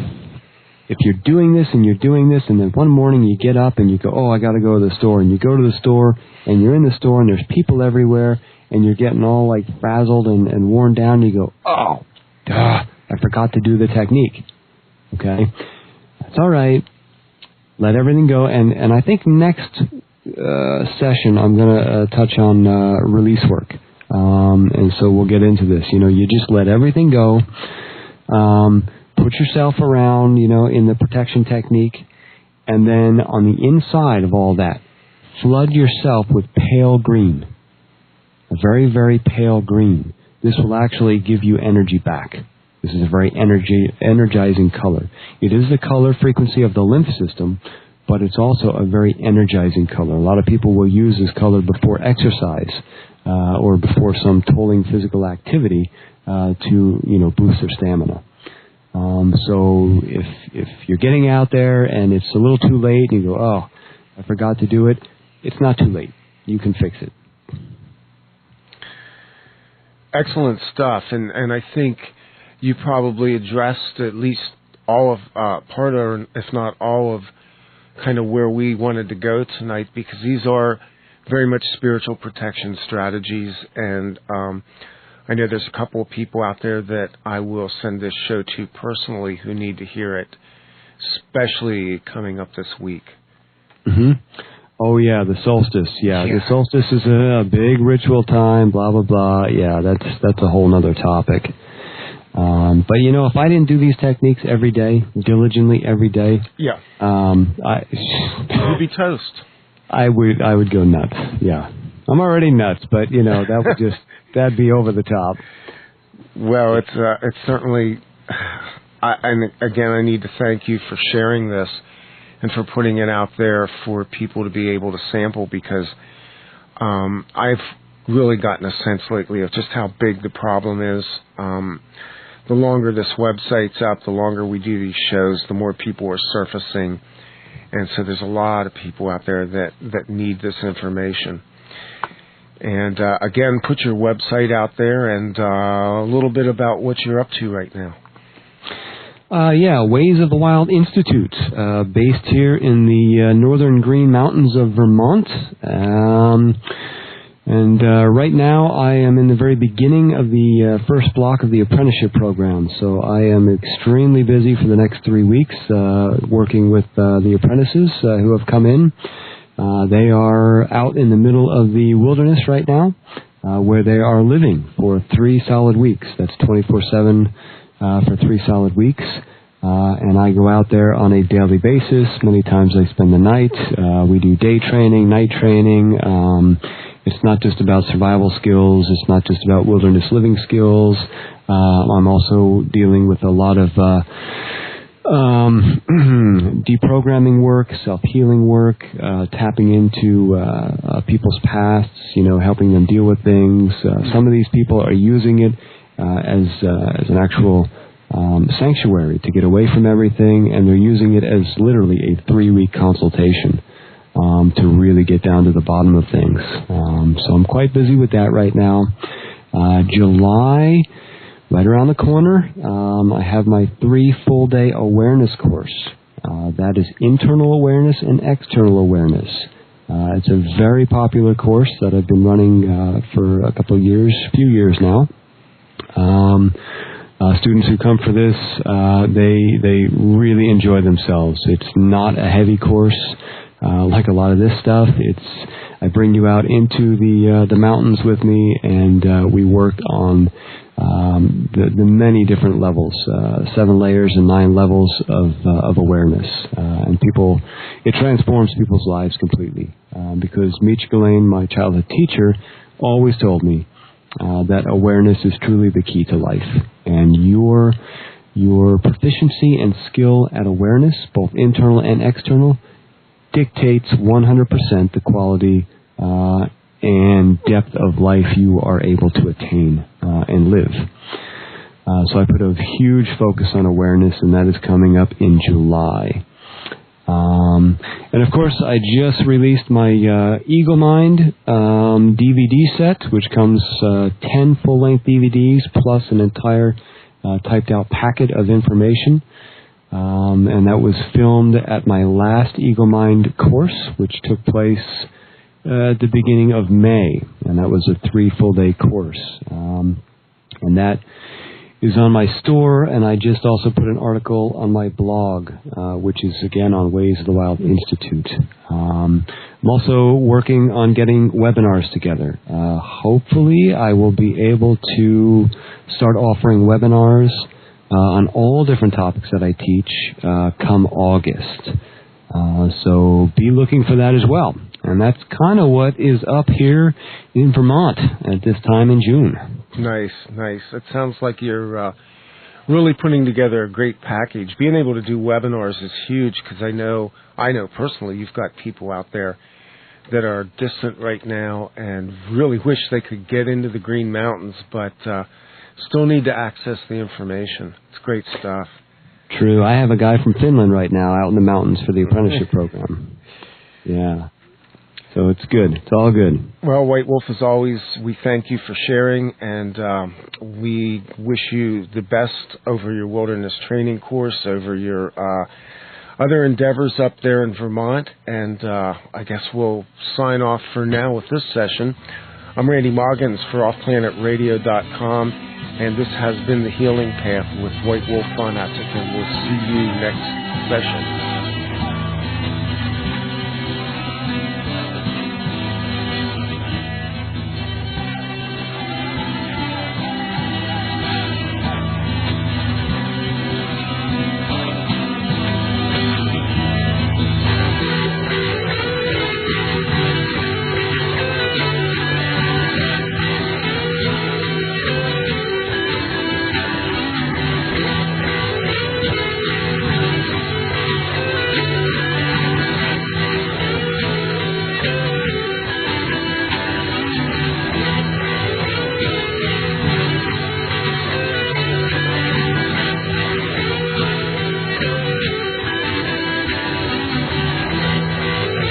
you're doing this, and then one morning you get up and you go, oh, I got to go to the store. And you go to the store, and you're in the store, and there's people everywhere, and you're getting all like frazzled and worn down, and you go, oh, duh, I forgot to do the technique. Okay? That's all right. Let everything go. And I think next session I'm going to touch on release work. And so we'll get into this. You just let everything go. Put yourself around, in the protection technique. And then on the inside of all that, flood yourself with pale green. A very, very pale green. This will actually give you energy back. This is a very energizing color. It is the color frequency of the lymph system, but it's also a very energizing color. A lot of people will use this color before exercise or before some tolling physical activity to boost their stamina. So if you're getting out there and it's a little too late and you go, oh, I forgot to do it. It's not too late. You can fix it. Excellent stuff, and I think you probably addressed at least all of part of, if not all of, kind of where we wanted to go tonight, because these are very much spiritual protection strategies, and I know there's a couple of people out there that I will send this show to personally who need to hear it, especially coming up this week. Mm-hmm. Oh, yeah, the solstice. Yeah, the solstice is a big ritual time, blah, blah, blah. Yeah, that's a whole other topic. But, you know, if I didn't do these techniques every day, diligently every day, you'd be toast. I would go nuts, yeah. I'm already nuts, but, you know, that'd be over the top. Well, it's certainly, and again, I need to thank you for sharing this and for putting it out there for people to be able to sample, because I've really gotten a sense lately of just how big the problem is. The longer this website's up, the longer we do these shows, the more people are surfacing. And so there's a lot of people out there that need this information. And again, put your website out there and a little bit about what you're up to right now. Ways of the Wild Institute, based here in the northern Green Mountains of Vermont. And right now I am in the very beginning of the first block of the apprenticeship program. So I am extremely busy for the next 3 weeks working with the apprentices who have come in. They are out in the middle of the wilderness right now, where they are living for 3 solid weeks. That's 24/7 for 3 solid weeks. And I go out there on a daily basis. Many times I spend the night. We do day training, night training. It's not just about survival skills. It's not just about wilderness living skills. I'm also dealing with a lot of deprogramming work, self-healing work, tapping into people's pasts, you know, helping them deal with things. Some of these people are using it as an actual sanctuary to get away from everything, and they're using it as literally a 3-week consultation to really get down to the bottom of things. So I'm quite busy with that right now. July, right around the corner, I have my 3 full-day awareness course. That is internal awareness and external awareness. It's a very popular course that I've been running for a few years now. Students who come for this, they really enjoy themselves. It's not a heavy course like a lot of this stuff. I bring you out into the mountains with me, and we work on the many different levels, 7 layers and 9 levels of awareness. And it transforms people's lives completely. Because Meech Ghislaine, my childhood teacher, always told me that awareness is truly the key to life. And your proficiency and skill at awareness, both internal and external, dictates 100% the quality and depth of life you are able to attain and live. So I put a huge focus on awareness, and that is coming up in July. And of course, I just released my Eagle Mind DVD set, which comes 10 full-length DVDs plus an entire typed-out packet of information. And that was filmed at my last Eagle Mind course, which took place at the beginning of May. And that was a 3 full-day course. And that is on my store, and I just also put an article on my blog, which is, again, on Ways of the Wild Institute. I'm also working on getting webinars together. Hopefully, I will be able to start offering webinars on all different topics that I teach come August. So be looking for that as well. And that's kind of what is up here in Vermont at this time in June. Nice. It sounds like you're really putting together a great package. Being able to do webinars is huge, because I know personally you've got people out there that are distant right now and really wish they could get into the Green Mountains, but still need to access the information. It's great stuff. True. I have a guy from Finland right now out in the mountains for the apprenticeship program. Yeah. So it's good. It's all good. Well, White Wolf, as always, we thank you for sharing, and we wish you the best over your wilderness training course, over your other endeavors up there in Vermont, and I guess we'll sign off for now with this session. I'm Randy Moggins for OffPlanetRadio.com, and this has been The Healing Path with White Wolf on Atzingen. We'll see you next session.